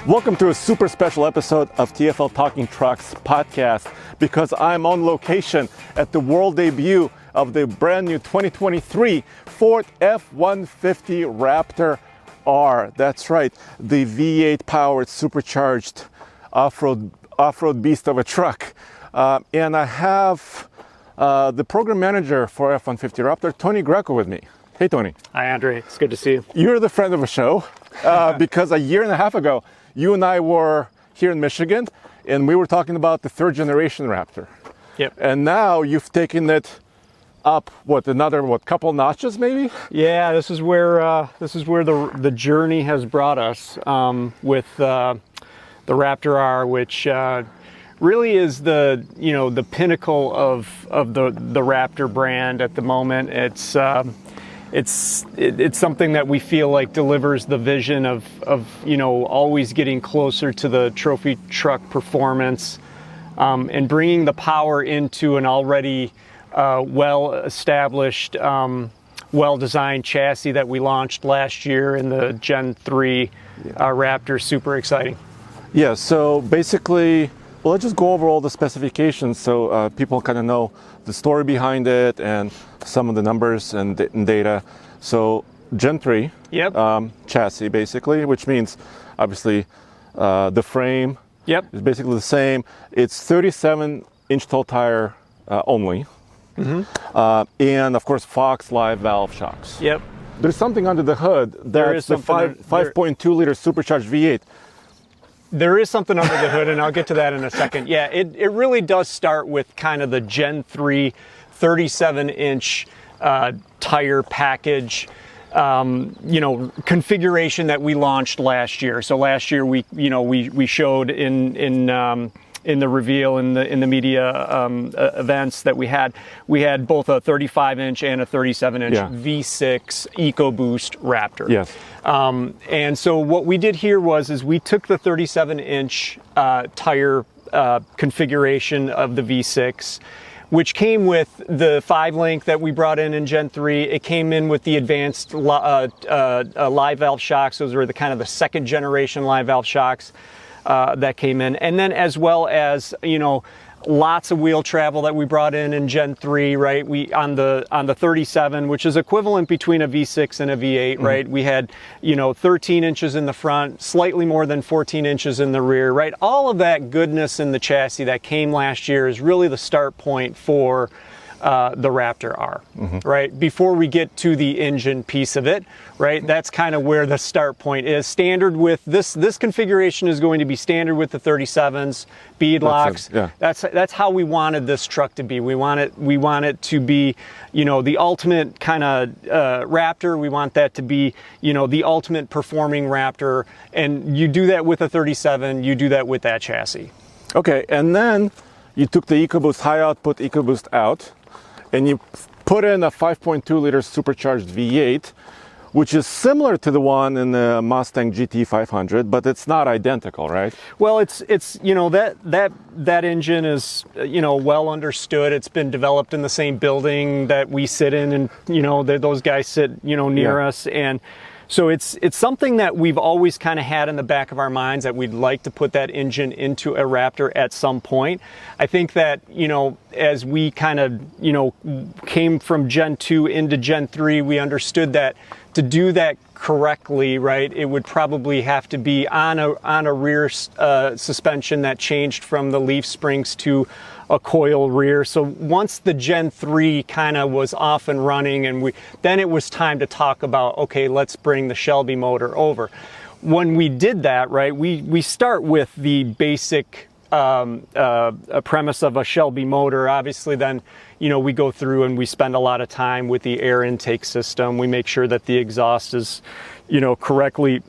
Welcome to a super special episode of TFL Talking Trucks podcast, because I'm on location at the world debut of the brand new 2023 Ford F-150 Raptor R. That's right, the V8 powered supercharged off-road beast of a truck. And I have the program manager for F-150 Raptor, Tony Greco, with me. Hey, Tony. Hi, Andre. It's good to see you. You're the friend of the show because a year and a half ago, you and I were here in Michigan, and we were talking about the third generation Raptor. Yep. And now you've taken it up, couple notches maybe? Yeah, this is where the journey has brought us with the Raptor R, which really is the pinnacle of the Raptor brand at the moment. It's something that we feel like delivers the vision of always getting closer to the trophy truck performance, and bringing the power into an already well-established, well-designed chassis that we launched last year in the Gen 3 Raptor. Super exciting. Yeah, so basically, well, let's just go over all the specifications so people kind of know the story behind it and some of the numbers and data. So Gen 3 chassis, basically, which means obviously the frame is basically the same. It's 37-inch tall tire only. Mm-hmm. And of course, Fox live valve shocks. Yep. There's something under the hood. That's the 5.2 liter supercharged V8. There is something under the hood, and I'll get to that in a second. Yeah, it really does start with kind of the Gen 3 37-inch tire package, configuration that we launched last year. So last year we showed in the reveal in the media events that we had both a 35-inch and a 37-inch V6 EcoBoost Raptor. Yes. And so what we did here was we took the 37-inch tire configuration of the V6, which came with the 5-link that we brought in Gen 3. It came in with the advanced live valve shocks. Those were the kind of the second generation live valve shocks that came in. And then as well as, lots of wheel travel that we brought in Gen 3, right? We on the 37, which is equivalent between a V6 and a V8, mm-hmm. right? We had, 13 inches in the front, slightly more than 14 inches in the rear, right? All of that goodness in the chassis that came last year is really the start point for the Raptor R, mm-hmm. right? Before we get to the engine piece of it, right? That's kind of where the start point is. Standard with this configuration is going to be standard with the 37s, bead locks. That's how we wanted this truck to be. We want it to be, the ultimate kind of Raptor. We want that to be, the ultimate performing Raptor. And you do that with a 37. You do that with that chassis. Okay, and then you took the EcoBoost high output EcoBoost out, and you put in a 5.2 liter supercharged V8, which is similar to the one in the Mustang GT 500, but it's not identical, right? Well, it's that engine is well understood. It's been developed in the same building that we sit in, and those guys sit near us, and so it's something that we've always kind of had in the back of our minds, that we'd like to put that engine into a Raptor at some point. I think that, as we kind of, came from Gen 2 into Gen 3, we understood that to do that correctly, right, it would probably have to be on a rear suspension that changed from the leaf springs to a coil rear. So once the Gen 3 kind of was off and running, and then it was time to talk about, okay, let's bring the Shelby motor over. When we did that, right, we start with the basic premise of a Shelby motor. Obviously, then we go through and we spend a lot of time with the air intake system. We make sure that the exhaust is correctly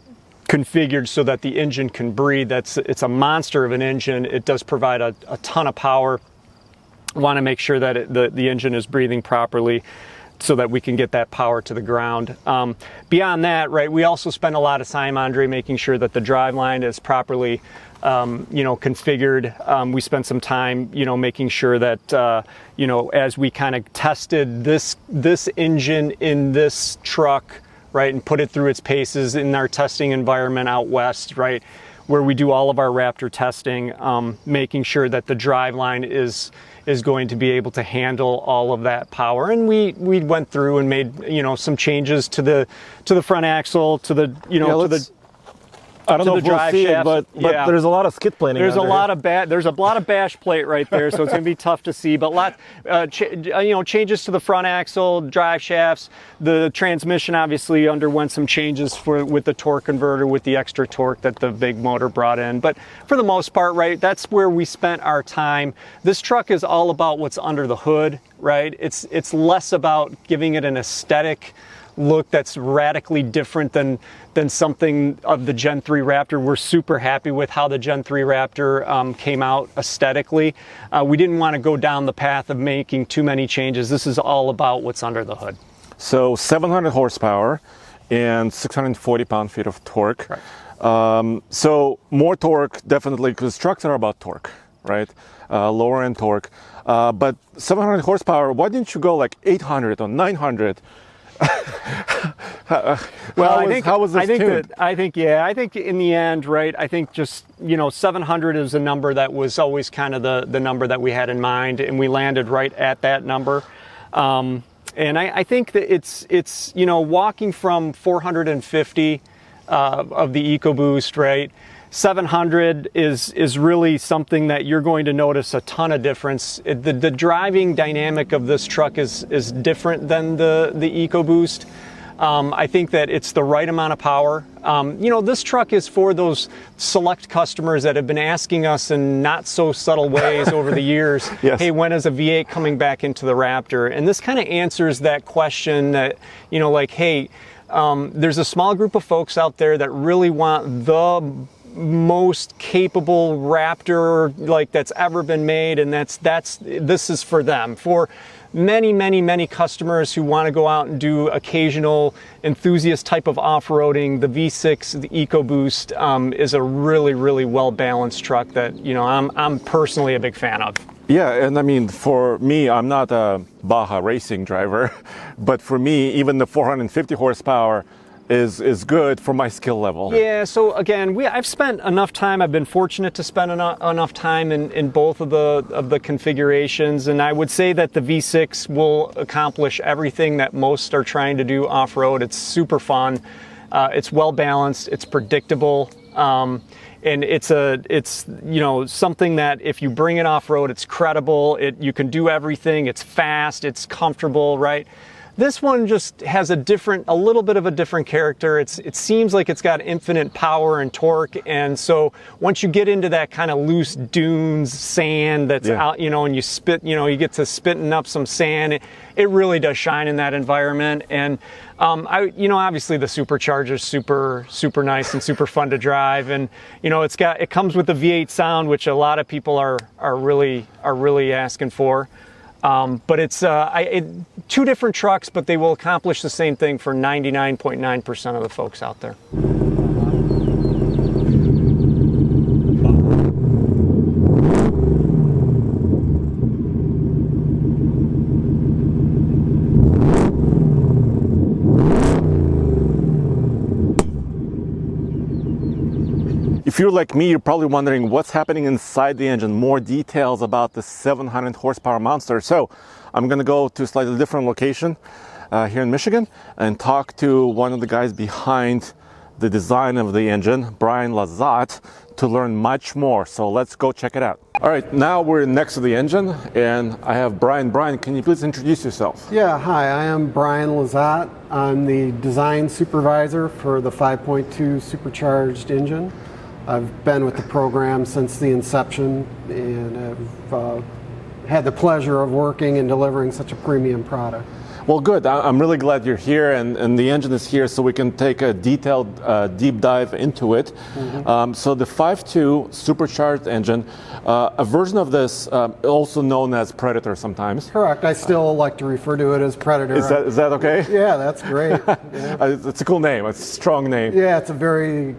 configured so that the engine can breathe. It's a monster of an engine. It does provide a ton of power. Want to make sure that the engine is breathing properly so that we can get that power to the ground. Beyond that, right, we also spend a lot of time, Andre, making sure that the driveline is properly configured. We spent some time, making sure that, as we kind of tested this engine in this truck, right, and put it through its paces in our testing environment out west, right, where we do all of our Raptor testing, making sure that the driveline is going to be able to handle all of that power. And we went through and made, you know, some changes to the front axle, to the, you know, to the, I don't know if we'll see it, but yeah. There's a lot of skid planing. There's a lot of bash plate right there, so it's going to be tough to see. But changes to the front axle, drive shafts. The transmission obviously underwent some changes with the torque converter, with the extra torque that the big motor brought in. But for the most part, right, that's where we spent our time. This truck is all about what's under the hood, right? It's less about giving it an aesthetic look that's radically different than something of the Gen 3 Raptor. We're super happy with how the Gen 3 Raptor came out aesthetically. We didn't want to go down the path of making too many changes. This is all about what's under the hood. So 700 horsepower and 640 pound-feet of torque. Right. So more torque, definitely, because trucks are about torque, right? Lower end torque. But 700 horsepower, why didn't you go like 800 or 900? How was this tuned? I think in the end, right, I think just, you know, 700 is a number that was always kind of the number that we had in mind, and we landed right at that number. And I think that it's you know, walking from 450 of the EcoBoost, right, 700 is really something that you're going to notice a ton of difference. The driving dynamic of this truck is different than the EcoBoost. I think that it's the right amount of power. You know, this truck is for those select customers that have been asking us in not so subtle ways over the years, yes. Hey, when is a V8 coming back into the Raptor? And this kind of answers that question that, you know, like, hey, there's a small group of folks out there that really want the most capable Raptor like that's ever been made, and this is for them. For many customers who want to go out and do occasional enthusiast type of off-roading, the V6, the EcoBoost is a really well balanced truck that, you know, I'm personally a big fan of. Yeah, and I mean, for me, I'm not a Baja racing driver, but for me, even the 450 horsepower is good for my skill level. Yeah, so again, I've spent enough time, I've been fortunate to spend enough time in both of the configurations, and I would say that the V6 will accomplish everything that most are trying to do off-road. It's super fun, it's well balanced, it's predictable, and it's you know, something that if you bring it off-road, it's credible, you can do everything, it's fast, it's comfortable, right? This one just has a little bit of a different character. It seems like it's got infinite power and torque, and so once you get into that kind of loose dunes, sand that's out, you know, and you spit, you know, you get to spitting up some sand, it really does shine in that environment. And you know, obviously the supercharger is super nice and super fun to drive, and you know, it comes with the V8 sound, which a lot of people are really asking for. But it's two different trucks, but they will accomplish the same thing for 99.9% of the folks out there. If you're like me, you're probably wondering what's happening inside the engine, more details about the 700 horsepower monster. So I'm going to go to a slightly different location here in Michigan and talk to one of the guys behind the design of the engine, Brian Lazat, to learn much more. So let's go check it out. All right, now we're next to the engine and I have Brian. Brian, can you please introduce yourself? Yeah, hi, I am Brian Lazat. I'm the design supervisor for the 5.2 supercharged engine. I've been with the program since the inception, and I've had the pleasure of working and delivering such a premium product. Well, good. I'm really glad you're here, and the engine is here so we can take a detailed deep dive into it. Mm-hmm. So the 5.2 supercharged engine, a version of this also known as Predator sometimes. Correct. I still like to refer to it as Predator. Is that okay? Yeah, that's great. Yeah. It's a cool name. It's a strong name. Yeah, it's a very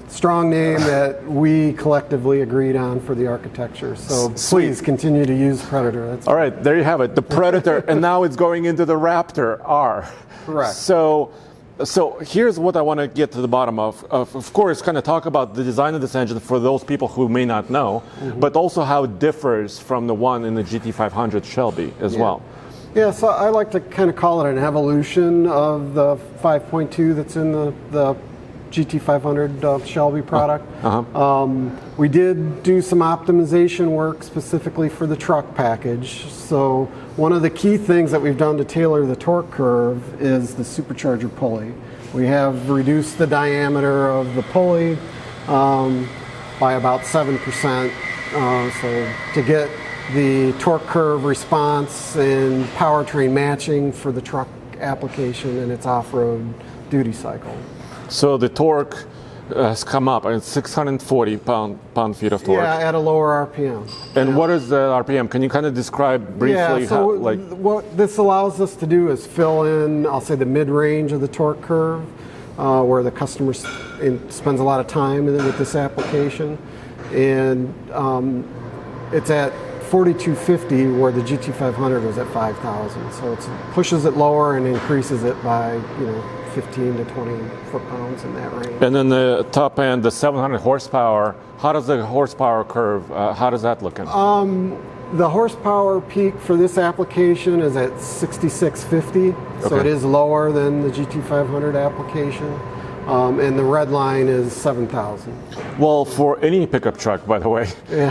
strong name that we collectively agreed on for the architecture. So please continue to use Predator. That's all right. There you have it. The Predator, and now it's going into the Raptor R. Correct. So So here's what I want to get to the bottom of. Of course, kind of talk about the design of this engine for those people who may not know, but also how it differs from the one in the GT500 Shelby as well. Yeah, so I like to kind of call it an evolution of the 5.2 that's in the GT500 Shelby product. We did do some optimization work specifically for the truck package. So one of the key things that we've done to tailor the torque curve is the supercharger pulley. We have reduced the diameter of the pulley by about 7%. So to get the torque curve response and powertrain matching for the truck application and its off-road duty cycle. So the torque has come up, and it's 640 pound-feet of torque. Yeah, at a lower RPM. And what is the RPM? Can you kind of describe briefly what this allows us to do is fill in, I'll say, the mid-range of the torque curve, where the customer spends a lot of time with this application. And it's at 4250 where the GT500 was at 5,000. So it pushes it lower and increases it by 15 to 20 foot-pounds in that range. And then the top end, the 700 horsepower, how does the horsepower curve, how does that look? The horsepower peak for this application is at 6650, so it is lower than the GT500 application. And the red line is 7,000. Well, for any pickup truck, by the way,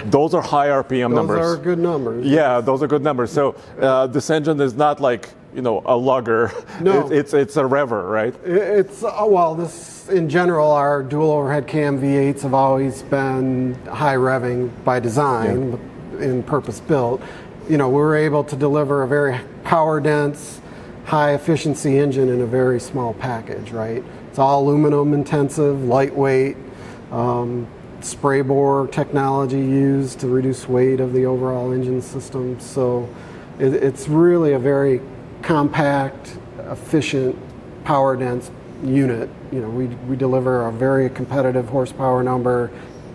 those are high RPM numbers. Those are good numbers. Yeah, those are good numbers. So this engine is not like, a lugger. No. It's a rever, right? This in general, our dual overhead cam V8s have always been high revving by design and purpose built. We're able to deliver a very power dense, high efficiency engine in a very small package, right? It's all aluminum intensive, lightweight, spray bore technology used to reduce weight of the overall engine system. So it's really a very compact, efficient, power dense unit. We deliver a very competitive horsepower number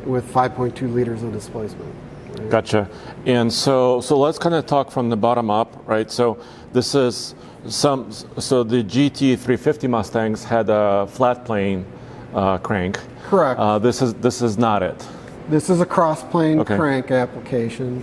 with 5.2 liters of displacement. Right? Gotcha. And so let's kind of talk from the bottom up, right? So this is so the GT350 Mustangs had a flat plane crank. Correct. This is not it. This is a cross plane crank application.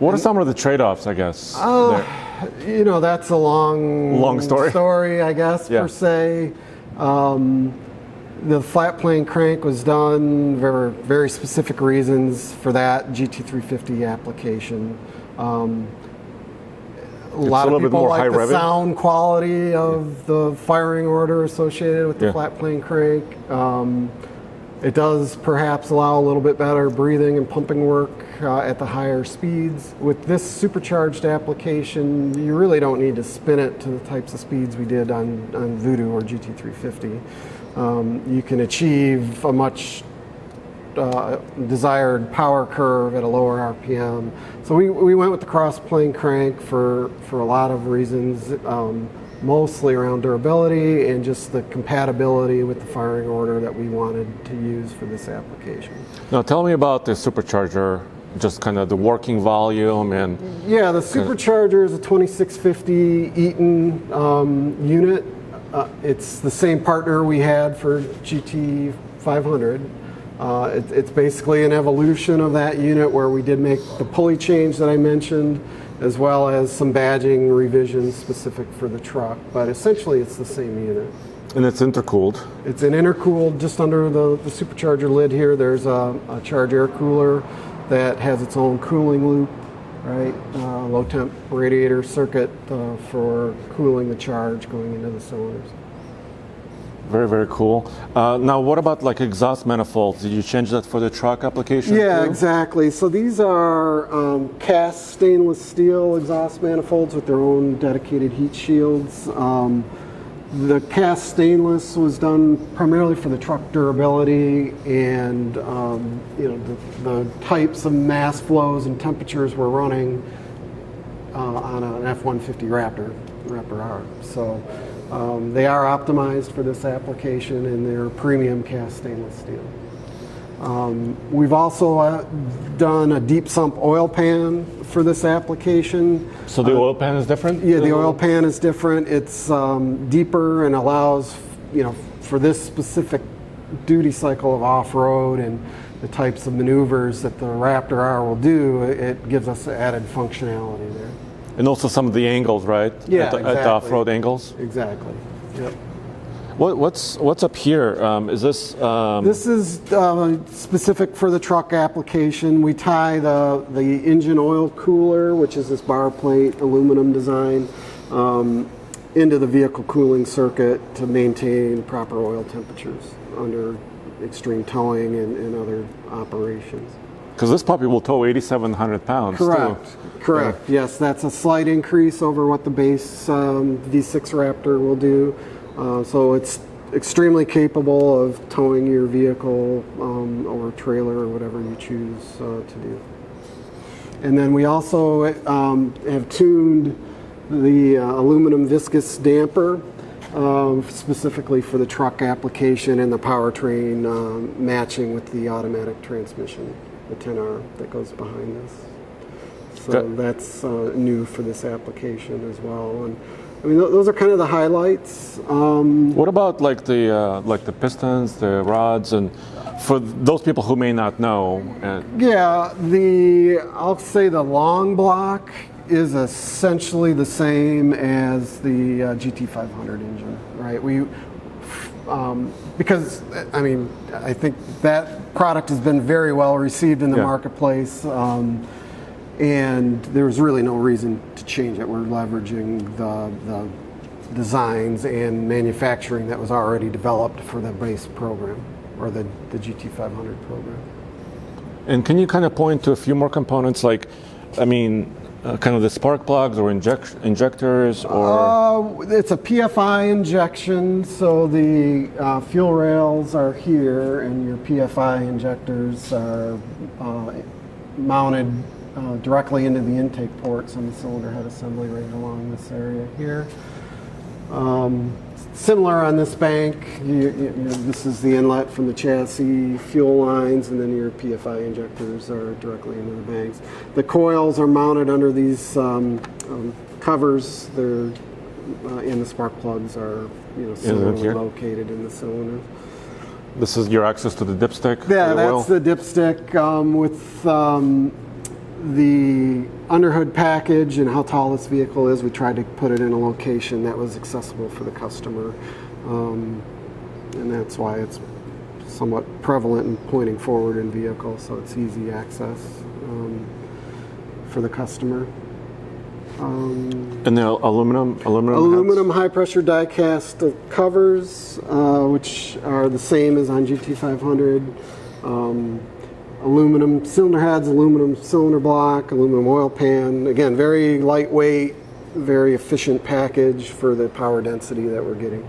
What are some of the trade-offs, I guess? That's a long story, I guess, per se. The flat plane crank was done for very specific reasons for that GT350 application. A lot of people like the sound quality of the firing order associated with the flat plane crank. It does perhaps allow a little bit better breathing and pumping work at the higher speeds. With this supercharged application, you really don't need to spin it to the types of speeds we did on Voodoo or GT350. You can achieve a much desired power curve at a lower RPM. So we went with the cross plane crank for a lot of reasons, mostly around durability and just the compatibility with the firing order that we wanted to use for this application. Now tell me about the supercharger, just kind of the working volume and... Yeah, the supercharger is a 2650 Eaton unit. It's the same partner we had for GT500. It's basically an evolution of that unit where we did make the pulley change that I mentioned, as well as some badging revisions specific for the truck. But essentially, it's the same unit. And it's intercooled? It's an intercooled, just under the supercharger lid here, there's a charge air cooler that has its own cooling loop, right? Low temp radiator circuit for cooling the charge going into the cylinders. Very, very cool. Now, what about like exhaust manifolds? Did you change that for the truck application? Yeah, too? exactly. So these are cast stainless steel exhaust manifolds with their own dedicated heat shields. The cast stainless was done primarily for the truck durability and the types of mass flows and temperatures we're running on an F-150 Raptor R. So they are optimized for this application, and they're premium cast stainless steel. We've also done a deep sump oil pan for this application. So the oil pan is different? Yeah, the oil pan is different. It's deeper and allows, for this specific duty cycle of off-road and the types of maneuvers that the Raptor R will do, it gives us added functionality there. And also some of the angles, right? Yeah, at the exactly. off-road angles? Exactly. Yep. What's up here? Is this? This is specific for the truck application. We tie the engine oil cooler, which is this bar plate aluminum design, into the vehicle cooling circuit to maintain proper oil temperatures under extreme towing and other operations. Because this puppy will tow 8,700 pounds. Correct. Too. Correct. Yeah. Yes, that's a slight increase over what the base V6 Raptor will do. So it's extremely capable of towing your vehicle or trailer or whatever you choose to do. And then we also have tuned the aluminum viscous damper specifically for the truck application and the powertrain matching with the automatic transmission, the 10R that goes behind this. So that's new for this application as well. And I mean, those are kind of the highlights. What about like the pistons, the rods, and for those people who may not know? Yeah, I'll say the long block is essentially the same as the GT500 engine, right? Because I mean, I think that product has been very well received in the marketplace. And there's really no reason to change it. We're leveraging the designs and manufacturing that was already developed for the base program, or the GT500 program. And can you kind of point to a few more components, like, I mean, kind of the spark plugs or injectors, or? It's a PFI injection, so the fuel rails are here, and your PFI injectors are mounted directly into the intake ports on the cylinder head assembly right along this area here. Similar on this bank, this is the inlet from the chassis fuel lines, and then your PFI injectors are directly into the banks. The coils are mounted under these covers. They're and the spark plugs are similarly located in the cylinder. This is your access to the dipstick? Yeah, that's the dipstick with the underhood package and how tall this vehicle is. We tried to put it in a location that was accessible for the customer, and that's why it's somewhat prevalent in pointing forward in vehicles, so it's easy access for the customer. And the aluminum high pressure die cast covers, which are the same as on GT500. Aluminum cylinder heads, aluminum cylinder block, aluminum oil pan. Again, very lightweight, very efficient package for the power density that we're getting.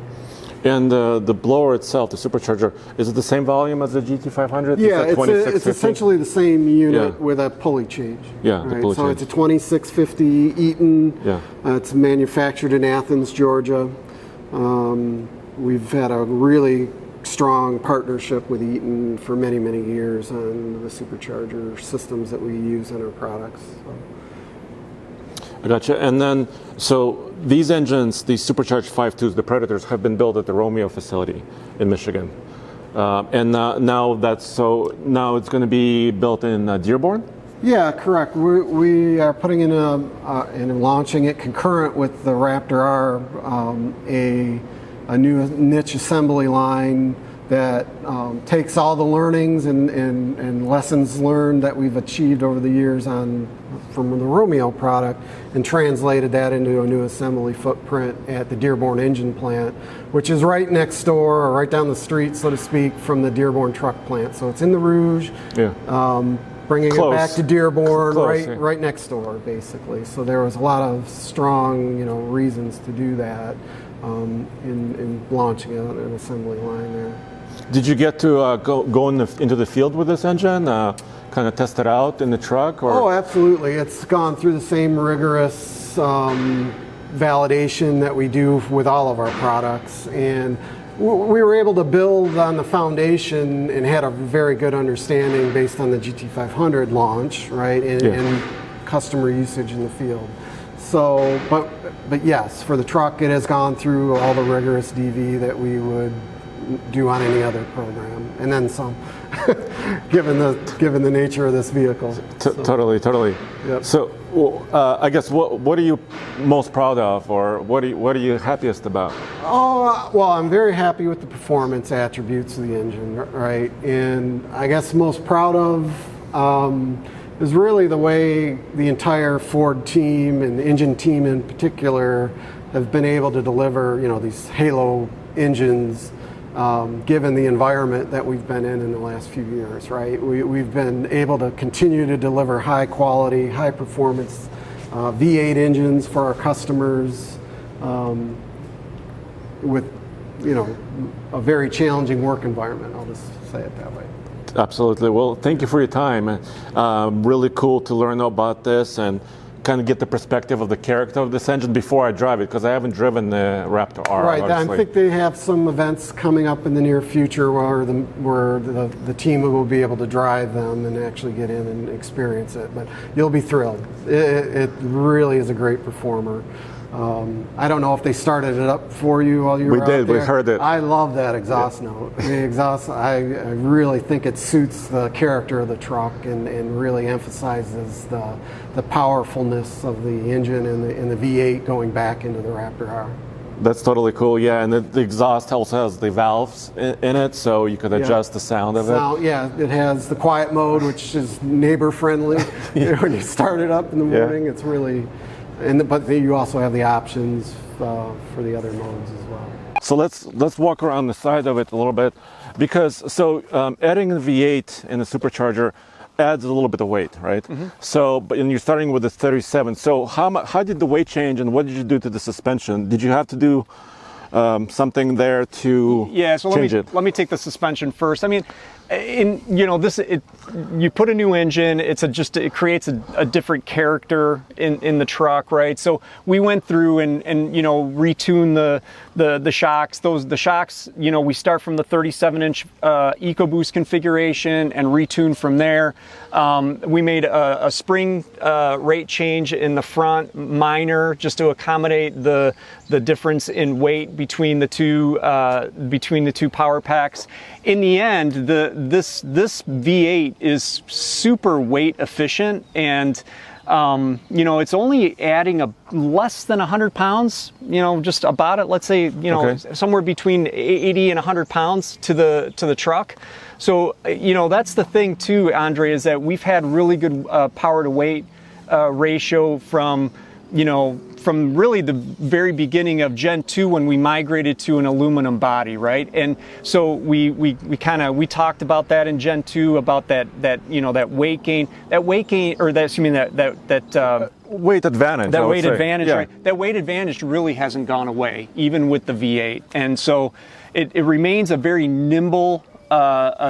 And the blower itself, the supercharger, is it the same volume as the GT500? Yeah, it's essentially the same unit with a pulley change. Yeah, right? the pulley change. It's a 2650 Eaton. Yeah. It's manufactured in Athens, Georgia. We've had a really strong partnership with Eaton for many, many years on the supercharger systems that we use in our products. So. I gotcha. And then, so these engines, these supercharged 5.2s, the Predators, have been built at the Romeo facility in Michigan. And now it's going to be built in Dearborn? Yeah, correct. We are putting in and launching it concurrent with the Raptor R, a new niche assembly line that takes all the learnings and lessons learned that we've achieved over the years from the Romeo product and translated that into a new assembly footprint at the Dearborn engine plant, which is right next door, or right down the street, so to speak, from the Dearborn truck plant. So it's in the Rouge. Yeah. Bringing Close. it back to Dearborn, Close, right next door, basically. So there was a lot of strong, reasons to do that in launching an assembly line there. Did you get to go into the field with this engine, kind of test it out in the truck? Or? Oh, absolutely. It's gone through the same rigorous validation that we do with all of our products. And we were able to build on the foundation and had a very good understanding based on the GT500 launch, right, and customer usage in the field. So, but yes, for the truck, it has gone through all the rigorous DV that we would do on any other program, and then some, given the nature of this vehicle. Totally. Yep. So, I guess what are you most proud of, or what are you happiest about? Oh, well, I'm very happy with the performance attributes of the engine, right? And I guess most proud of is really the way the entire Ford team and the engine team in particular have been able to deliver, these Halo engines, given the environment that we've been in the last few years, right? We've been able to continue to deliver high quality, high performance V8 engines for our customers with, a very challenging work environment. I'll just say it that way. Absolutely. Well, thank you for your time. Really cool to learn about this and kind of get the perspective of the character of this engine before I drive it, because I haven't driven the Raptor R. Right. Obviously. I think they have some events coming up in the near future where the team will be able to drive them and actually get in and experience it. But you'll be thrilled. It really is a great performer. I don't know if they started it up for you while you were out there. We heard it. I love that exhaust note. The exhaust, I really think it suits the character of the truck and really emphasizes the powerfulness of the engine and the V8 going back into the Raptor R. That's totally cool, yeah. And the exhaust also has the valves in it, so you could adjust the sound of it. Yeah, it has the quiet mode, which is neighbor friendly. When you start it up in the morning, it's really... but you also have the options for the other modes as well. So let's walk around the side of it a little bit, because adding the V8 in the supercharger adds a little bit of weight, right? Mm-hmm. So, and you're starting with the 37. So how did the weight change, and what did you do to the suspension? Did you have to do something there to change it? Let me take the suspension first. I mean, you put a new engine, it creates a different character in the truck, right? So we went through and retuned the shocks. The shocks, we start from the 37-inch EcoBoost configuration and retune from there. We made a spring rate change in the front, minor, just to accommodate the difference in weight between the two power packs. In the end, this V8 is super weight efficient, and it's only adding less than 100 pounds, just about it. Let's say, somewhere between 80 and 100 pounds to the truck. So, that's the thing too, Andre, is that we've had really good power to weight ratio from really the very beginning of Gen 2 when we migrated to an aluminum body, right? And so we talked about that in Gen 2, about that weight gain, weight advantage. That weight advantage, right? That weight advantage really hasn't gone away, even with the V8. And so it remains a very nimble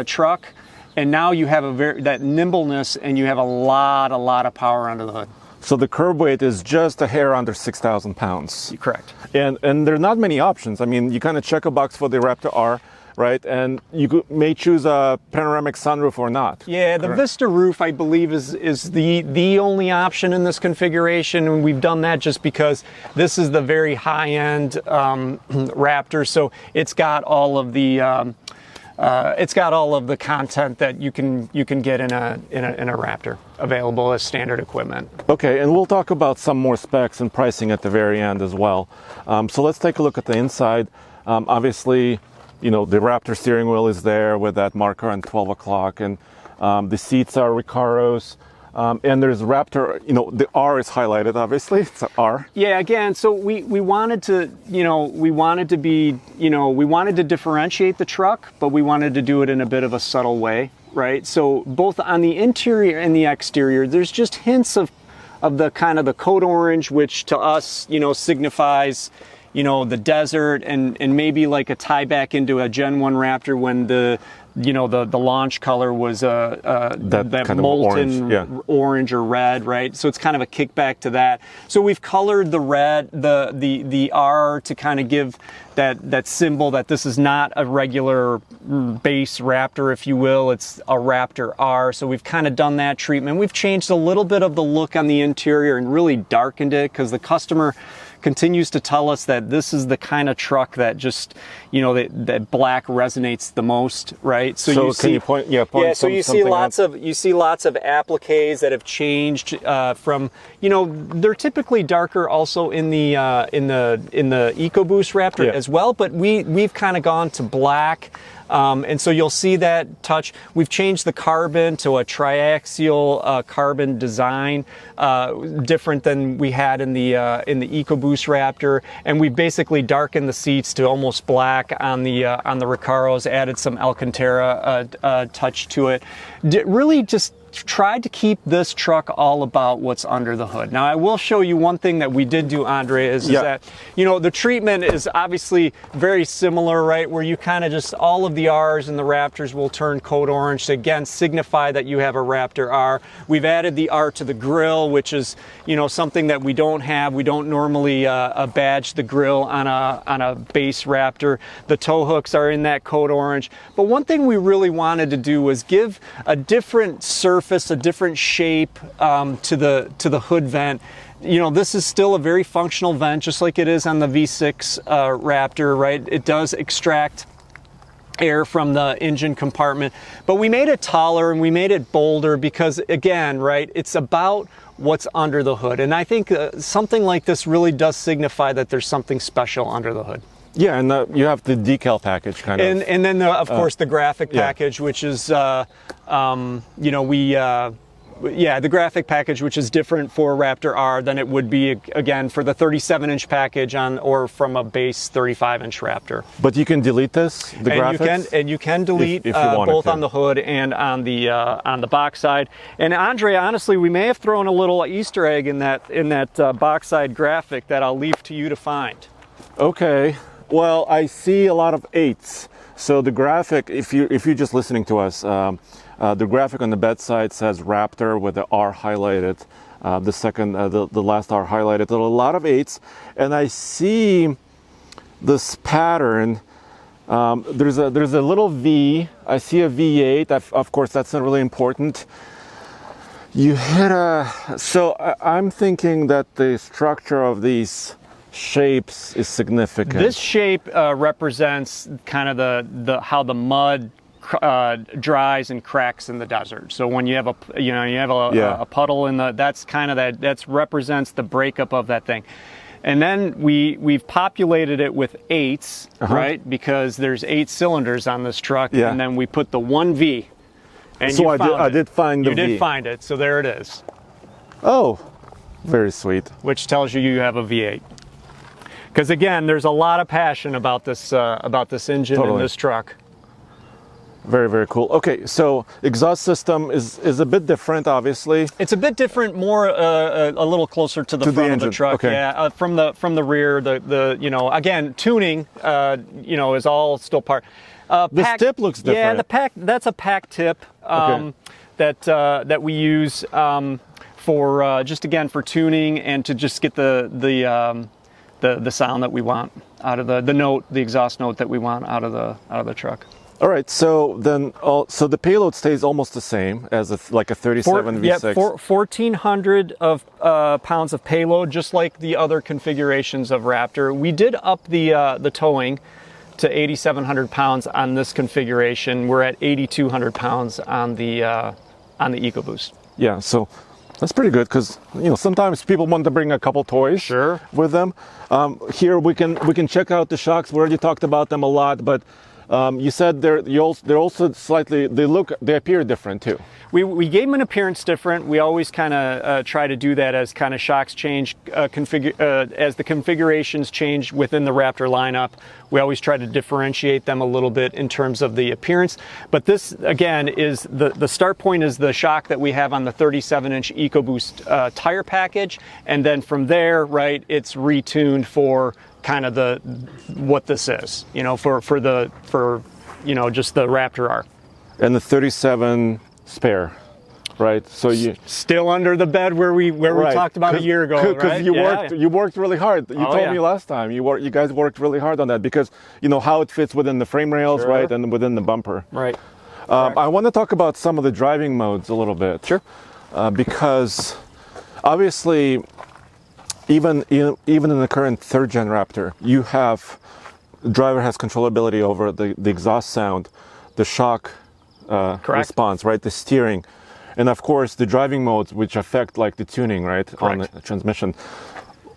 truck, and now you have that nimbleness, and you have a lot of power under the hood. So the curb weight is just a hair under 6,000 pounds. Correct. And there are not many options. I mean, you kind of check a box for the Raptor R, right? And you may choose a panoramic sunroof or not. Yeah, the Vista roof, I believe, is the only option in this configuration, and we've done that just because this is the very high-end Raptor, so it's got all of the content that you can get in a Raptor available as standard equipment. Okay, and we'll talk about some more specs and pricing at the very end as well. So let's take a look at the inside. Obviously, the Raptor steering wheel is there with that marker on 12 o'clock, and the seats are Recaros. And there's Raptor, the R is highlighted, obviously, it's an R. Yeah, again, so we wanted to differentiate the truck, but we wanted to do it in a bit of a subtle way, right? So both on the interior and the exterior, there's just hints of the kind of the code orange, which to us, signifies, the desert, and maybe like a tie back into a Gen 1 Raptor when the the launch color was that kind of molten orange or red, right? So it's kind of a kickback to that. So we've colored the red, the R to kind of give that symbol that this is not a regular base Raptor, if you will. It's a Raptor R. So we've kind of done that treatment. We've changed a little bit of the look on the interior and really darkened it, because the customer continues to tell us that this is the kind of truck that just, that black resonates the most, right? So you see, point so you see lots of appliques that have changed from, they're typically darker also in the EcoBoost Raptor as well, but we've kind of gone to black. And so you'll see that touch. We've changed the carbon to a triaxial carbon design, different than we had in the EcoBoost Raptor, and we've basically darkened the seats to almost black on the Recaros. Added some Alcantara touch to it. Really just tried to keep this truck all about what's under the hood. Now, I will show you one thing that we did do, Andre, is that, the treatment is obviously very similar, right? Where you kind of just, all of the R's and the Raptors will turn code orange to, again, signify that you have a Raptor R. We've added the R to the grille, which is, something that we don't have. We don't normally badge the grille on a base Raptor. The tow hooks are in that code orange. But one thing we really wanted to do was give a different surface, a different shape to the hood vent. This is still a very functional vent, just like it is on the V6 Raptor, right? It does extract air from the engine compartment, but we made it taller and we made it bolder because, again, right, it's about what's under the hood. And I think something like this really does signify that there's something special under the hood. Yeah, and you have the decal package kind of. And then, of course, the graphic package, which is, the graphic package, which is different for Raptor R than it would be, again, for the 37-inch package or from a base 35-inch Raptor. But you can delete this, the graphics? You can delete if both on the hood and on the box side. And Andre, honestly, we may have thrown a little Easter egg in that box side graphic that I'll leave to you to find. Okay. Well, I see a lot of 8s. So the graphic, if you're just listening to us, the graphic on the bedside says Raptor with the R highlighted. The last R highlighted. There are a lot of 8s, and I see this pattern. There's a little V. I see a V8. Of course, that's not really important. You hit So I'm thinking that the structure of these shapes is significant. This shape represents kind of the how the mud dries and cracks in the desert. So when you have a puddle in that represents the breakup of that thing. And then we've populated it with 8s, right? Because there's 8 cylinders on this truck, and then we put the one V. And so I did find the V. You did find it, so there it is. Oh, very sweet. Which tells you have a V8. Because again, there's a lot of passion about this engine in this truck. Very, very cool. Okay, so exhaust system is a bit different, obviously. It's a bit different, more a little closer to the front of the truck. Okay. Yeah, from the rear. Again, tuning, is all still part. This tip looks different. Yeah, that's a pack tip that we use for for tuning and to just get the sound that we want out of the exhaust note that we want out of the truck. All right, so then, so the payload stays almost the same as like a 37 V6. Yeah, 1,400 pounds of payload, just like the other configurations of Raptor. We did up the towing to 8,700 pounds on this configuration. We're at 8,200 pounds on the EcoBoost. Yeah, so that's pretty good because sometimes people want to bring a couple toys with them. Here we can check out the shocks. We already talked about them a lot, but you said they're also slightly, they appear different too. We gave them an appearance different. We always kind of try to do that as kind of shocks change, as the configurations change within the Raptor lineup. We always try to differentiate them a little bit in terms of the appearance. But this, again, is the start point is the shock that we have on the 37-inch EcoBoost tire package. And then from there, right, it's retuned for kind of what this is, for just the Raptor R. and the 37 spare, right? So you still under the bed where we talked about a year ago, right? You worked really hard. You told me last time you guys worked really hard on that because you know how it fits within the frame rails, right, and within the bumper. Right. I want to talk about some of the driving modes a little bit. Sure. Because obviously, even in the current third gen Raptor, the driver has controllability over the exhaust sound, the shock response, right? The steering, and of course the driving modes, which affect like the tuning, right, on the transmission.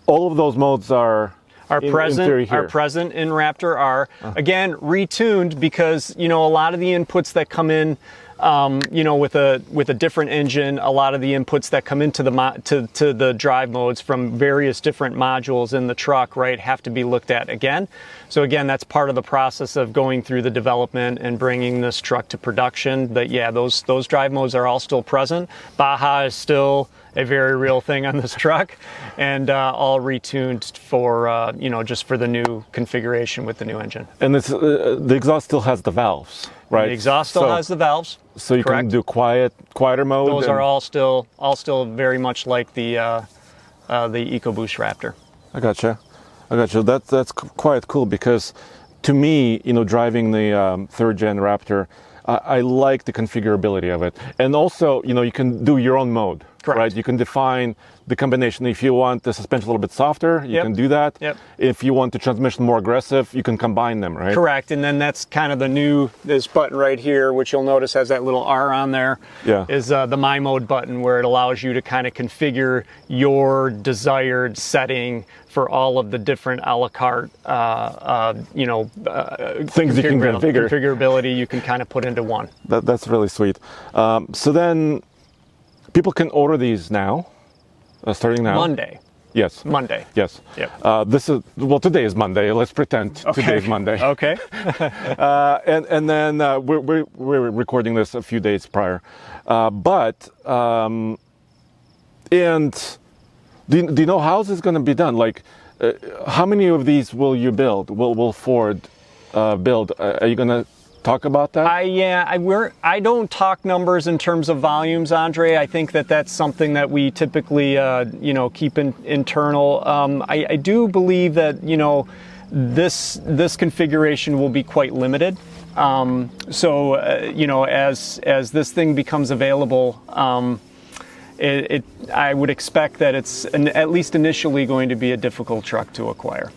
All of those modes are present in Raptor R. Again, retuned because a lot of the inputs that come in, with a different engine, a lot of the inputs that come into to the drive modes from various different modules in the truck, right, have to be looked at again. So again, that's part of the process of going through the development and bringing this truck to production. But yeah, those drive modes are all still present. Baja is still a very real thing on this truck, and all retuned for just for the new configuration with the new engine. And it's, the exhaust still has the valves, right? The exhaust still has the valves. So you can do quieter mode. Those are all still very much like the EcoBoost Raptor. I gotcha. That's quite cool because, to me, driving the third gen Raptor, I like the configurability of it, and also you can do your own mode. Correct. Right? You can define the combination. If you want the suspension a little bit softer, you can do that. Yep. If you want the transmission more aggressive, you can combine them, right? Correct. And then that's kind of this button right here, which you'll notice has that little R on there, is the My Mode button, where it allows you to kind of configure your desired setting for all of the different a la carte, things you can configure. Configurability you can kind of put into one. That's really sweet. So then people can order these now, starting now. Monday. Yes. Monday. Yes. Yep. Today is Monday. Let's pretend today is Monday. Okay. And then we're recording this a few days prior. And do you know how this is going to be done? Like, how many of these will you build? Will Ford build? Are you going to talk about that? I don't talk numbers in terms of volumes, Andre. I think that's something that we typically keep internal. I do believe that this configuration will be quite limited. As this thing becomes available, I would expect that it's at least initially going to be a difficult truck to acquire.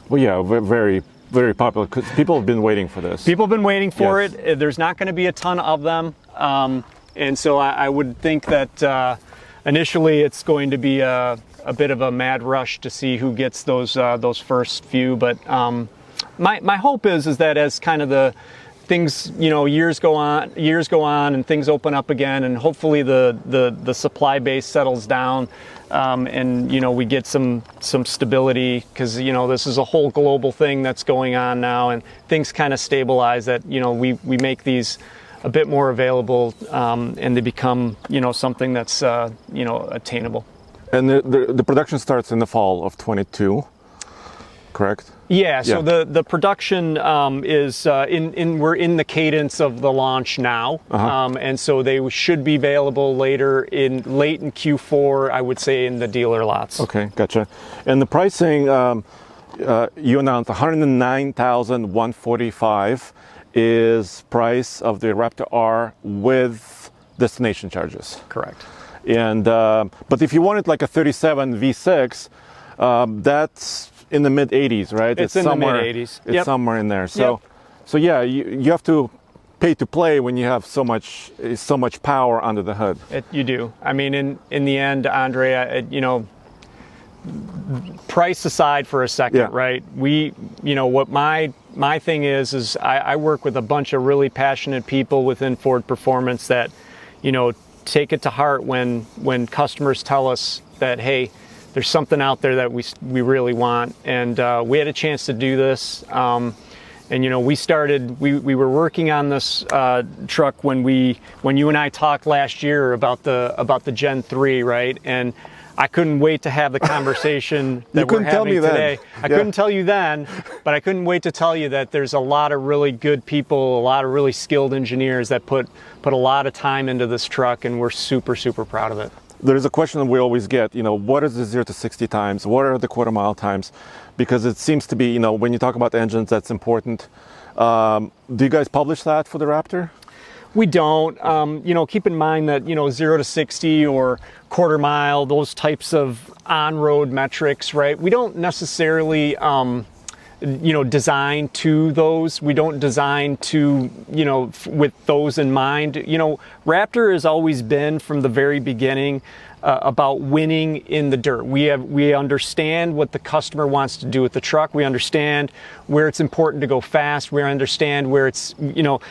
Well, yeah, very, very popular because people have been waiting for this. People have been waiting for it. There's not going to be a ton of them, and so I would think that initially it's going to be a bit of a mad rush to see who gets those first few. But my hope is that as kind of the things, years go on and things open up again, and hopefully the supply base settles down, and we get some stability, because this is a whole global thing that's going on now, and things kind of stabilize, that we make these a bit more available, and they become something that's attainable. And the production starts in the fall of 22, correct? Yeah, so the production is we're in the cadence of the launch now, and so they should be available late in Q4, I would say, in the dealer lots. Okay, gotcha. And the pricing, you announced $109,145 is price of the Raptor R with destination charges. Correct. And but if you wanted like a 37 V6, that's in the mid 80s, right? It's in somewhere, the mid 80s. It's somewhere in there. So yeah, you have to pay to play when you have so much power under the hood. You do. I mean, in the end, Andre, price aside for a second, right? What my thing is I work with a bunch of really passionate people within Ford Performance that, take it to heart when customers tell us that, hey, there's something out there that we really want, and we had a chance to do this. And we were working on this truck when you and I talked last year about the Gen 3, right? And I couldn't wait to have the conversation that we're having today. I couldn't tell you then, but I couldn't wait to tell you that there's a lot of really good people, a lot of really skilled engineers that put a lot of time into this truck, and we're super, super proud of it. There's a question that we always get, what is the 0 to 60 times? What are the quarter mile times? Because it seems to be, when you talk about engines, that's important. Do you guys publish that for the Raptor? We don't. Keep in mind that, 0 to 60 or quarter mile, those types of on-road metrics, right? We don't necessarily, design to those. We don't design to, with those in mind. Raptor has always been from the very beginning about winning in the dirt. We understand what the customer wants to do with the truck. We understand where it's important to go fast. We understand where it's,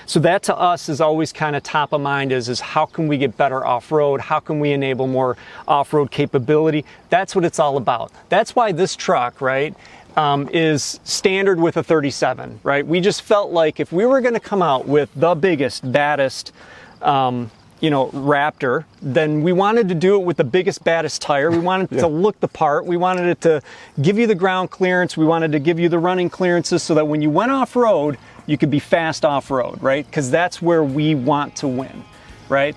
so that to us is always kind of top of mind is how can we get better off-road? How can we enable more off-road capability? That's what it's all about. That's why this truck, right, is standard with a 37, right? We just felt like if we were going to come out with the biggest, baddest, Raptor, then we wanted to do it with the biggest, baddest tire. We wanted it to look the part. We wanted it to give you the ground clearance. We wanted to give you the running clearances so that when you went off-road, you could be fast off-road, right? Because that's where we want to win, right?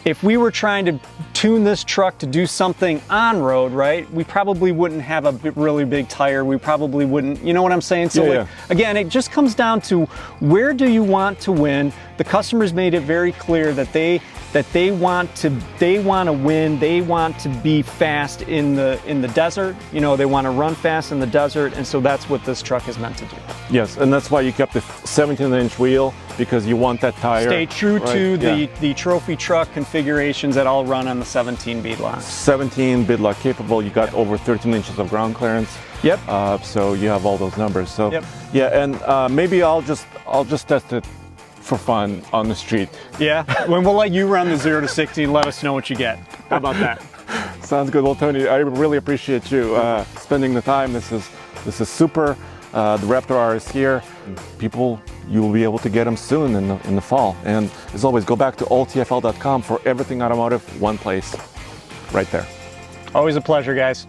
If we were trying to tune this truck to do something on-road, right, we probably wouldn't have a really big tire. We probably wouldn't, you know what I'm saying? So again, it just comes down to where do you want to win? The customers made it very clear that they want to win. They want to be fast in the desert. They want to run fast in the desert, and so that's what this truck is meant to do. Yes, and that's why you kept the 17-inch wheel, because you want that tire. Stay true to the trophy truck configurations that all run on the 17 beadlock. 17 beadlock capable. You got over 13 inches of ground clearance. Yep. So you have all those numbers. So yeah, and maybe I'll just test it for fun on the street. Yeah, when we'll let you run the 0 to 60 and let us know what you get. How about that? Sounds good. Well, Tony, I really appreciate you spending the time. This is super. The Raptor R is here. People, you will be able to get them soon in the fall. And as always, go back to alltfl.com for everything automotive, one place, right there. Always a pleasure, guys.